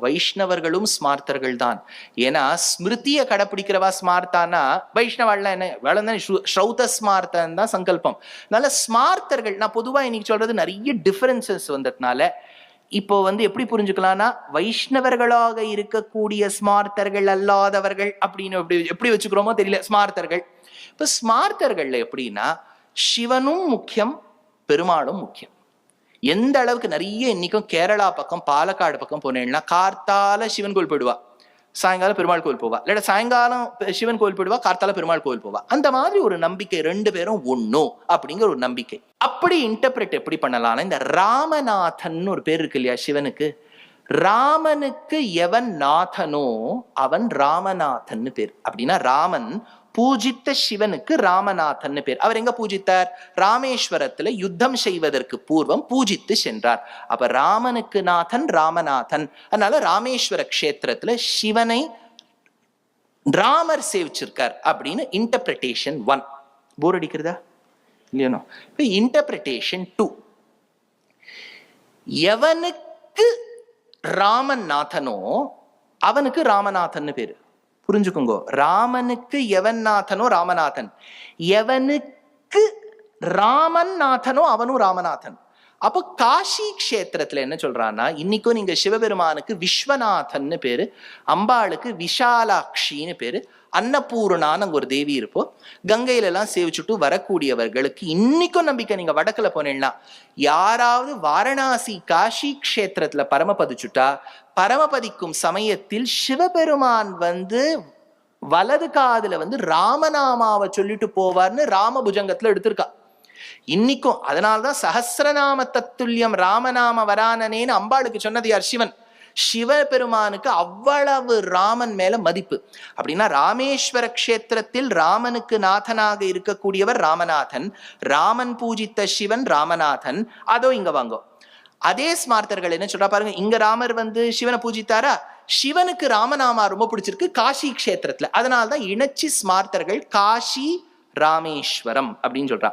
வைஷ்ணவர்களும் ஸ்மார்த்தர்கள் தான். ஏன்னா ஸ்மிருதியை கடைப்பிடிக்கிறவா ஸ்மார்த்தானா, வைஷ்ணவாள்லாம் என்ன வேலை ஸ்ரௌத ஸ்மார்த்தன் தான் சங்கல்பம். அதனால ஸ்மார்த்தர்கள், நான் பொதுவா இன்னைக்கு சொல்றது நிறைய டிஃபரன்சஸ் வந்ததுனால இப்போ எப்படி புரிஞ்சுக்கலாம்னா, வைஷ்ணவர்களாக இருக்கக்கூடிய ஸ்மார்த்தர்கள் அல்லாதவர்கள் அப்படின்னு எப்படி வச்சுக்கிறோமோ தெரியல. ஸ்மார்த்தர்கள், இப்ப ஸ்மார்த்தர்கள்ல எப்படின்னா, சிவனும் முக்கியம், பெருமாளும் முக்கியம். எந்த அளவுக்கு நிறைய இன்னைக்கும் கேரளா பக்கம் பாலக்காடு பக்கம் போனேன்னா, கார்த்தால சிவன் கோயில் போயிடுவா, சாயங்காலம் பெருமாள் கோயில் போவா, இல்ல சாயங்காலம் சிவன் கோயில் போயிடுவா, கார்த்தால பெருமாள் கோயில் போவா. அந்த மாதிரி ஒரு நம்பிக்கை, ரெண்டு பேரும் ஒண்ணும் அப்படிங்கிற ஒரு நம்பிக்கை. அப்படி இன்டர்பிரேட் எப்படி பண்ணலாம்னா, இந்த ராமநாதன் ஒரு பேர் இருக்கு இல்லையா சிவனுக்கு, ராமனுக்கு எவன் நாதனோ அவன் ராமநாதன் பேர். அப்படின்னா ராமன் பூஜித்த சிவனுக்கு ராமநாதன் பேர். அவர் எங்க பூஜித்தார்? ராமேஸ்வரத்துல யுத்தம் செய்வதற்கு பூர்வம் பூஜித்து சென்றார். அப்ப ராமனுக்கு நாதன் ராமநாதன். அதனால ராமேஸ்வர கஷேத்திரத்துல சிவனை ராமர் சேவிச்சிருக்கார் அப்படின்னு இன்டர்பிரேஷன் 1. போர் அடிக்கிறதா இல்லையோ? இன்டர்பிரேஷன் 2, எவனுக்கு ராமன் நாதனோ அவனுக்கு ராமநாதன் பேரு. புரிஞ்சுக்கோங்க, ராமனுக்கு எவன் நாதனோ ராமநாதன், எவனுக்கு ராமன் நாதனோ அவனும் ராமநாதன். அப்போ காஷி கஷேத்திரத்துல என்ன சொல்றான்னா, இன்னைக்கும் நீங்க சிவபெருமானுக்கு விஸ்வநாதன் பேரு, அம்பாளுக்கு விஷாலாட்சின்னு பேரு, அன்னபூர்ணான்னு அங்க ஒரு தேவி இருப்போ. கங்கையில எல்லாம் சேவிச்சுட்டு வரக்கூடியவர்களுக்கு இன்னைக்கும் நம்பிக்கை. நீங்க வடக்குல போனீங்கன்னா, யாராவது வாரணாசி காஷி கஷேத்திரத்துல பரமபதிச்சுட்டா, பரமபதிக்கும் சமயத்தில் சிவபெருமான் வலது காதுல ராமநாமாவை சொல்லிட்டு போவார்னு ராமபுஜங்கத்துல எடுத்திருக்கா இன்னைக்கும். அதனால்தான் சஹஸ்ரநாம தத்துல்யம் ராமநாம வரானனேன்னு அம்பாளுக்கு சொன்னது யார்? சிவன். சிவபெருமானுக்கு அவ்வளவு ராமன் மேல மதிப்பு. அப்படின்னா ராமேஸ்வர கஷேத்திரத்தில் ராமனுக்கு நாதனாக இருக்கக்கூடியவர் ராமநாதன், ராமன் பூஜித்த சிவன் ராமநாதன். அதோ இங்க வாங்கோ, அதே ஸ்மார்த்தர்கள் என்ன சொல்றா பாருங்க. இங்க ராமர் சிவனை பூஜித்தாரா, சிவனுக்கு ராமநாமா ரொம்ப பிடிச்சிருக்கு காஷி கஷேத்திரத்துல. அதனால்தான் இணைச்சி ஸ்மார்த்தர்கள் காஷி ராமேஸ்வரம் அப்படின்னு சொல்றா.